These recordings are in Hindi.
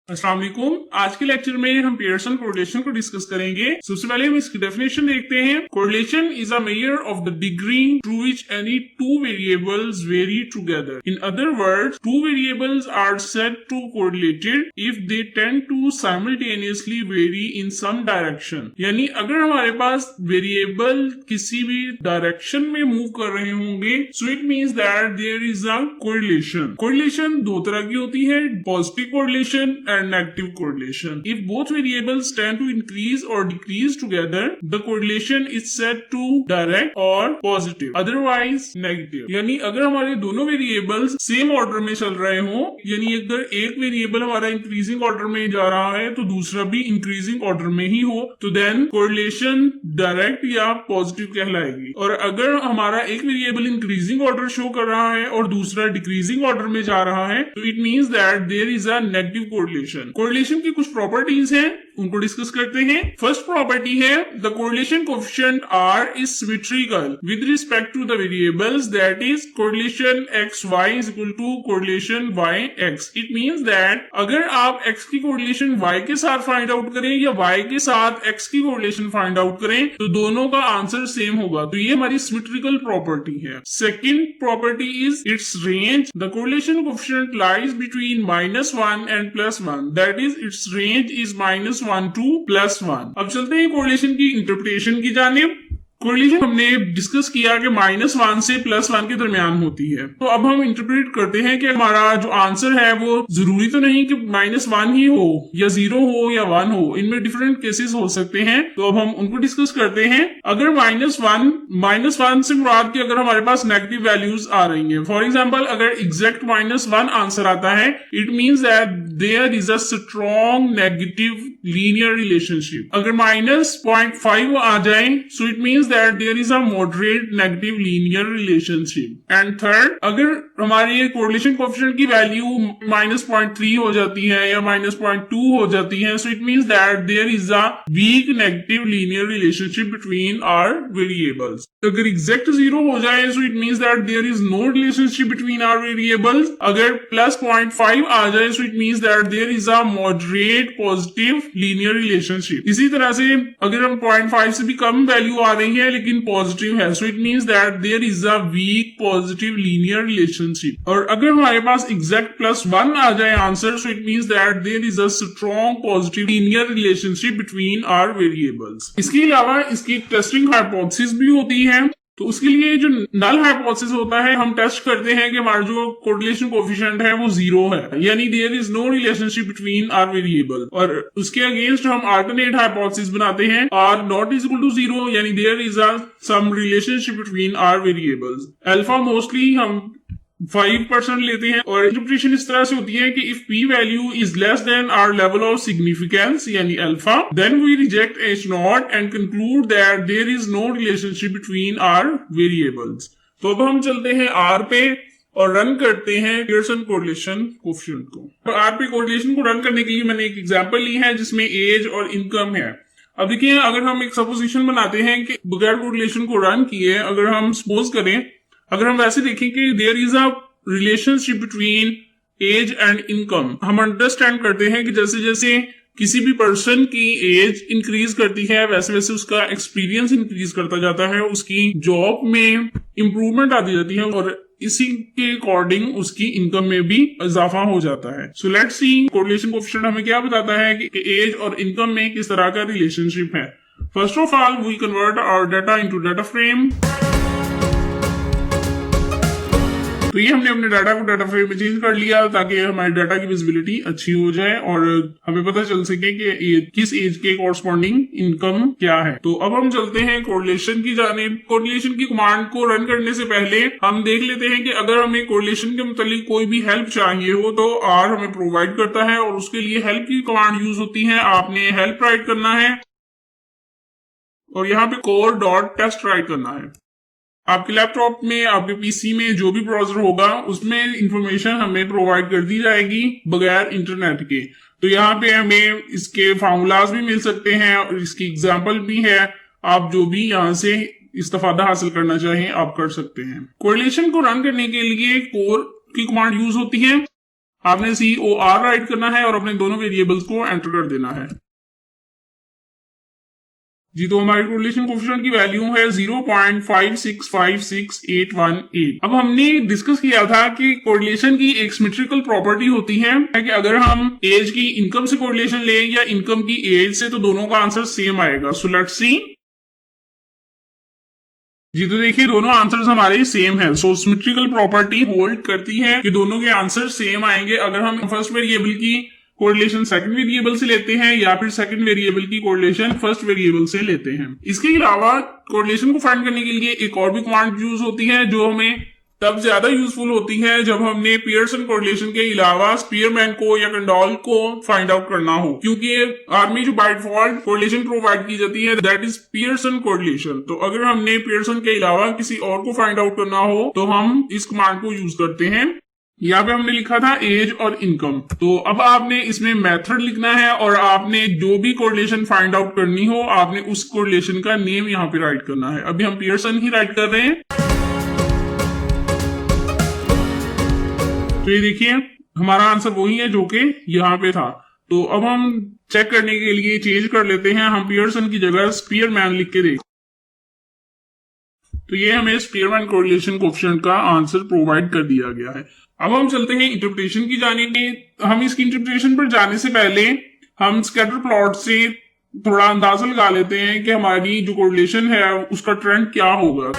अस्सलाम वालेकुम। आज के लेक्चर में हम पियर्सन कोरिलेशन को डिस्कस करेंगे। सबसे पहले हम इसकी डेफिनेशन देखते हैं। Correlation is a measure of the degree to which any two variables vary together. In other words, two variables are said to correlated if they tend to simultaneously vary in same direction. यानी अगर हमारे पास वेरिएबल किसी भी डायरेक्शन में मूव कर रहे होंगे, so it means that there is a correlation. Correlation दो तरह की होती है, positive correlation and negative correlation. If both variables tend to increase or decrease together, the correlation is said to direct or positive, otherwise negative. यानी अगर हमारे दोनों वेरिएबल्स सेम ऑर्डर में चल रहे हो, यानी अगर एक वेरिएबल हमारा इंक्रीजिंग ऑर्डर में जा रहा है तो दूसरा भी इंक्रीजिंग ऑर्डर में ही हो, तो देन कोरिलेशन डायरेक्ट या पॉजिटिव कहलाएगी। और अगर हमारा एक वेरिएबल इंक्रीजिंग ऑर्डर शो कर रहा है और दूसरा डिक्रीजिंग ऑर्डर में जा रहा है, तो it means that there is a negative correlation. Correlation की कुछ प्रॉपर्टीज हैं, उनको डिस्कस करते हैं। फर्स्ट प्रॉपर्टी है the correlation coefficient R is symmetrical with respect to the variables, that is correlation X Y is equal to correlation Y X. It means that अगर आप एक्स की कोरिलेशन वाई के साथ फाइंड आउट करें या वाई के साथ एक्स की कोरिलेशन फाइंड आउट करें, तो दोनों का आंसर सेम होगा। तो ये हमारी सिमेट्रिकल प्रॉपर्टी है। Second property is it's range. The correlation coefficient lies between -1 and +1, that is it's range is -1 to +1। अब चलते हैं कोरिलेशन की इंटरप्रिटेशन की जानिब। कोरिलेशन हमने डिस्कस किया कि -1 से +1 के दरमियान होती है। तो अब हम इंटरप्रेट करते हैं कि हमारा जो आंसर है वो जरूरी तो नहीं कि -1 ही हो या 0 हो या 1 हो, इनमें डिफरेंट केसेस हो सकते हैं। तो अब हम उनको डिस्कस करते हैं। अगर -1 से मुराद कि अगर हमारे पास नेगेटिव वैल्यूज आ रही हैं, फॉर एग्जाम्पल अगर एग्जैक्ट -1 आंसर आता है, it means that there is a strong negative linear relationship. अगर -0.5 आ जाए, so it means that there is a moderate negative linear relationship. And third, अगर हमारी correlation coefficient की वैल्यू -0.3 हो जाती है या -0.2 हो जाती है, so it means that there is a weak negative linear relationship between our variables. अगर exact 0 हो जाए, so it means that there is no relationship between our variables. अगर +0.5 आ जाए, so it means that there is a moderate positive linear relationship. इसी तरह से अगर हम 0.5 से भी कम वैल्यू आ रही है लेकिन पॉजिटिव है, so it means that there is a weak positive linear relationship. और अगर हमारे पास एग्जैक्ट +1 आ जाए answer, so it means that there is a strong positive linear relationship between our variables. इसके अलावा इसकी टेस्टिंग हाइपोथेसिस भी होती है। तो उसके लिए जो नल हाइपोथेसिस होता है, हम टेस्ट करते हैं कि हमारा जो कोरिलेशन कोएफिशिएंट है वो 0 है, यानी there is no relationship between our variable. और उसके अगेंस्ट हम अल्टरनेट हाइपोथेसिस बनाते हैं, R not is equal to 0, यानी there is a some relationship between our variables. Alpha mostly हम 5% लेते हैं और इंटरप्रिटेशन इस तरह से होती है कि if p value is less than our level of significance यानी alpha, then we reject h0 and conclude that there is no relationship between our variables. तो अब हम चलते हैं r पे और रन करते हैं पियर्सन कोरिलेशन कोएफिशिएंट को। तो r पे कोरिलेशन को रन करने के लिए मैंने एक एग्जांपल ली है जिसमें एज और इनकम है। अब देखिए, अगर हम एक सपोजिशन बनाते हैं कि बगैर कोरिलेशन को रन किए अगर हम सपोज करें, अगर हम वैसे देखें कि there is a relationship between age and income, हम अंडरस्टैंड करते हैं कि जैसे जैसे किसी भी पर्सन की एज इंक्रीज करती है वैसे वैसे उसका एक्सपीरियंस इंक्रीज करता जाता है, उसकी जॉब में इंप्रूवमेंट आती जाती है और इसी के अकॉर्डिंग उसकी इनकम में भी इजाफा हो जाता है। So let's see correlation coefficient हमें क्या बताता है कि एज और इनकम में किस तरह का रिलेशनशिप है। First of all we convert our data into data frame. तो ये हमने अपने डाटा को डाटा फ्रेम में चेंज कर लिया ताकि हमारे डाटा की विजिबिलिटी अच्छी हो जाए और हमें पता चल सके कि किस एज के कॉरस्पॉन्डिंग इनकम क्या है। तो अब हम चलते हैं कोरिलेशन की जानिब। कोरिलेशन की कमांड को रन करने से पहले हम देख लेते हैं कि अगर हमें कोरिलेशन के मुतालिक कोई भी हेल्प चाहिए हो तो आर हमें प्रोवाइड करता है और उसके लिए हेल्प की कमांड यूज होती है। आपने हेल्प राइट करना है और यहाँ पे core.test राइट करना है। आपके लैपटॉप में, आपके पीसी में जो भी ब्राउजर होगा उसमें इंफॉर्मेशन हमें प्रोवाइड कर दी जाएगी बगैर इंटरनेट के। तो यहाँ पे हमें इसके फार्मूलाज भी मिल सकते हैं और इसकी एग्जांपल भी है। आप जो भी यहाँ से इस्तेफादा हासिल करना चाहें आप कर सकते हैं। कोरिलेशन को रन करने के लिए कोर की कमांड यूज होती है। आपने COR राइट करना है और अपने दोनों वेरिएबल्स को एंटर कर देना है जी। तो हमारी कोरिलेशन कोएफिशिएंट की वैल्यू है 0.5656818। अब हमने डिस्कस किया था कि कोरिलेशन की एक सिमेट्रिकल प्रॉपर्टी होती है कि अगर हम एज की इनकम से कोरिलेशन लें या इनकम की एज से, तो दोनों का आंसर सेम आएगा। सो लेट्स सी जी। तो देखिए दोनों आंसर्स हमारे सेम है। सो सिमेट्रिकल प्रॉपर्टी होल्ड करती है कि दोनों के आंसर सेम आएंगे अगर हम फर्स्ट वेरिएबल की कोरिलेशन सेकंड वेरिएबल से लेते हैं या फिर सेकंड वेरिएबल की कोरिलेशन फर्स्ट वेरिएबल से लेते हैं। इसके अलावा कोरिलेशन को फाइंड करने के लिए एक और भी कमांड यूज होती है जो हमें तब ज्यादा यूजफुल होती है जब हमने पियर्सन कोरिलेशन के अलावा स्पीयरमैन को या कंडॉल को फाइंड आउट करना हो, क्योंकि आर्मी जो बाय डिफॉल्ट कोरिलेशन प्रोवाइड की जाती है दैट इज पियर्सन कोरिलेशन। तो अगर हमने पियर्सन के अलावा किसी और को फाइंड आउट करना हो तो हम इस कमांड को यूज करते हैं। यहाँ पे हमने लिखा था एज और इनकम। तो अब आपने इसमें मेथड लिखना है और आपने जो भी कोरिलेशन फाइंड आउट करनी हो आपने उस कोरिलेशन का नेम यहाँ पे राइट करना है। अभी हम पियर्सन ही राइट कर रहे हैं। तो ये देखिए हमारा आंसर वही है जो कि यहाँ पे था। तो अब हम चेक करने के लिए चेंज कर लेते हैं, हम पियर्सन की जगह स्पीयरमैन लिख के देख। तो ये हमें स्पीयरमैन कोरिलेशन कोएफिशिएंट का आंसर प्रोवाइड कर दिया गया है। अब हम चलते हैं इंटरप्रिटेशन की जानिब। हम इसकी इंटरप्रिटेशन पर जाने से पहले हम स्कैटर प्लॉट से थोड़ा अंदाजा लगा लेते हैं कि हमारी जो कोरिलेशन है उसका ट्रेंड क्या होगा।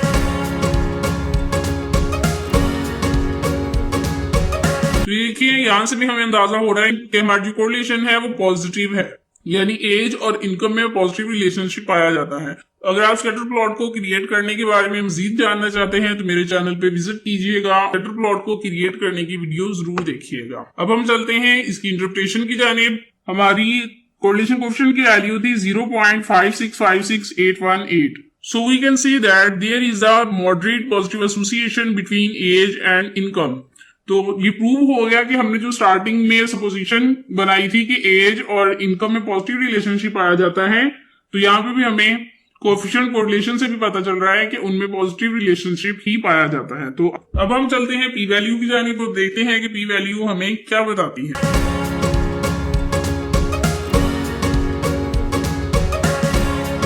तो देखिए यहां से भी हमें अंदाजा हो रहा है कि हमारी जो कोरिलेशन है वो पॉजिटिव है, यानी एज और इनकम में पॉजिटिव रिलेशनशिप पाया जाता है। अगर आप स्कैटर प्लॉट को क्रिएट करने के बारे में मजीद जानना चाहते हैं तो मेरे चैनल पे विजिट कीजिएगा, स्कैटर प्लॉट को क्रिएट करने की वीडियो जरूर देखिएगा। अब हम चलते हैं इसकी इंटरप्रिटेशन की जानिब। हमारी कोरिलेशन कोएफिशिएंट की वैल्यू थी 0.5656818। So we can see that there is a moderate positive association between age and income. तो ये प्रूव हो गया कि हमने जो स्टार्टिंग में सपोजिशन बनाई थी कि एज और इनकम में पॉजिटिव रिलेशनशिप पाया जाता है, तो यहाँ पे भी हमें कोएफिशिएंट कोरिलेशन से भी पता चल रहा है कि उनमें पॉजिटिव रिलेशनशिप ही पाया जाता है। तो अब हम चलते हैं पी वैल्यू की जानिब, तो देखते हैं कि पी वैल्यू हमें क्या बताती है।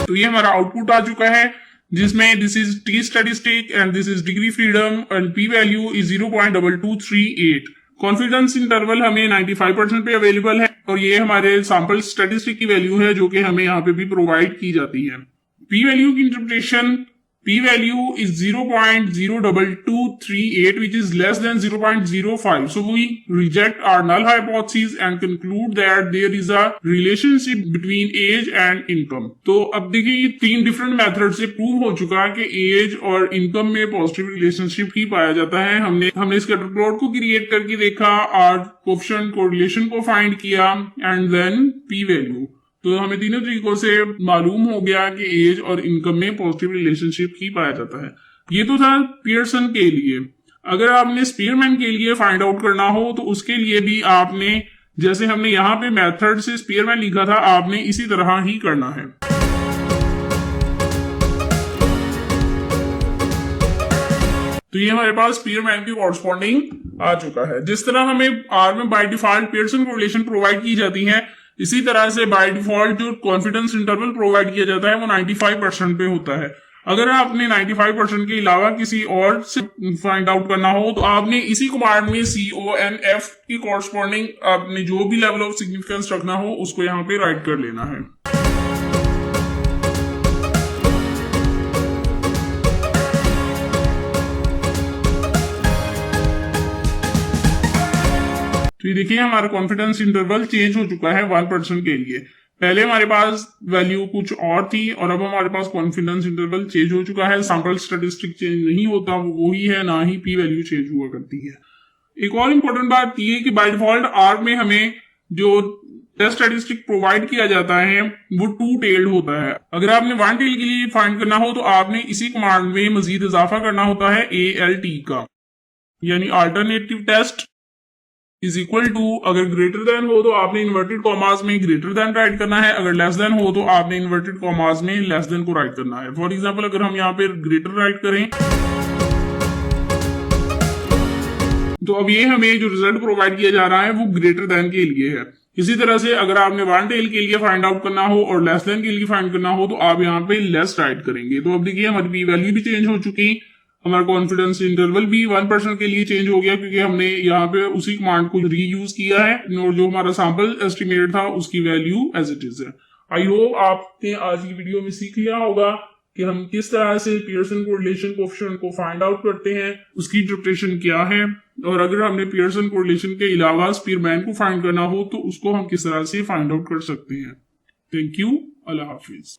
तो ये हमारा आउटपुट आ चुका है जिसमें this is T statistic and this is degree freedom and P value is 0.2238। Confidence interval हमें 95% पे अवेलेबल है और ये हमारे सैंपल स्टैटिस्टिक की वैल्यू है जो कि हमें यहाँ पे भी प्रोवाइड की जाती है। पी वैल्यू की interpretation, P value is 0.02238 which is less than 0.05. So we reject our null hypothesis and conclude that there is a relationship between age and income. तो अब देखिए ये तीन डिफरेंट मेथड से प्रूव हो चुका है कि एज और इनकम में पॉजिटिव रिलेशनशिप ही पाया जाता है। हमने स्कैटर प्लॉट को क्रिएट करके देखा और कोएफिशिएंट कोरिलेशन को फाइंड किया एंड देन P वैल्यू। तो हमें तीनों तरीकों से मालूम हो गया कि एज और इनकम में पॉजिटिव रिलेशनशिप ही पाया जाता है। ये तो था पियर्सन के लिए। अगर आपने स्पीयरमैन के लिए फाइंड आउट करना हो तो उसके लिए भी आपने, जैसे हमने यहाँ पे मेथड से स्पीयरमैन लिखा था, आपने इसी तरह ही करना है। तो ये हमारे पास स्पीयरमैन की कॉरस्पॉन्डिंग आ चुका है। जिस तरह हमें आर में by default Pearson correlation provide की जाती है, इसी तरह से बाय डिफॉल्ट जो कॉन्फिडेंस इंटरवल प्रोवाइड किया जाता है वो 95% पे होता है। अगर आपने 95% के अलावा किसी और से फाइंड आउट करना हो तो आपने इसी कमांड में CONF की कॉरस्पॉन्डिंग आपने जो भी लेवल ऑफ सिग्निफिकेंस रखना हो उसको यहाँ पे राइट कर लेना है। तो ये देखिए हमारा कॉन्फिडेंस इंटरवल चेंज हो चुका है 1% के लिए। पहले हमारे पास वैल्यू कुछ और थी और अब हमारे पास कॉन्फिडेंस इंटरवल चेंज हो चुका है। सैंपल स्टैटिस्टिक चेंज नहीं होता, वो वही है, ना ही पी वैल्यू चेंज हुआ करती है। एक और इम्पोर्टेंट बात ये है कि बाय डिफॉल्ट आर में हमें जो टेस्ट स्टैटिस्टिक प्रोवाइड किया जाता है वो 2 टेल्ड होता है। अगर आपने 1 टेल के लिए फाइंड करना हो तो आपने इसी कमांड में मजीद इजाफा करना होता है ALT का, यानी alternative test is equal to, अगर ग्रेटर देन हो तो आपने इन्वर्टेड कॉमास में ग्रेटर देन राइट करना है, अगर लेस देन हो तो आपने इन्वर्टेड कॉमास में लेस देन को राइट करना है। फॉर एग्जांपल अगर हम यहाँ पे ग्रेटर राइट करें तो अब ये हमें जो रिजल्ट प्रोवाइड किया जा रहा है वो ग्रेटर देन के लिए है। इसी तरह से अगर आपने वन टेल के लिए फाइंड आउट करना हो और लेस देन के लिए फाइंड करना हो तो आप यहाँ पे लेस राइट करेंगे। तो अब देखिए हमारी पी वैल्यू भी चेंज हो चुकी, हमारा कॉन्फिडेंस इंटरवल भी 1% के लिए चेंज हो गया क्योंकि हमने यहाँ पे उसी कमांड को रीयूज किया है और जो हमारा सैंपल एस्टिमेट था उसकी वैल्यू एज इट इज है। आई होप आपने आज की वीडियो में सीख लिया होगा कि हम किस तरह से पियर्सन कोरिलेशन कोएफिशिएंट को फाइंड आउट करते हैं, उसकी इंटरप्रिटेशन क्या है, और अगर हमने पियर्सन कोरिलेशन के अलावा स्पीरमैन को फाइंड करना हो तो उसको हम किस तरह से फाइंड आउट कर सकते हैं। Thank you, Allah Hafiz.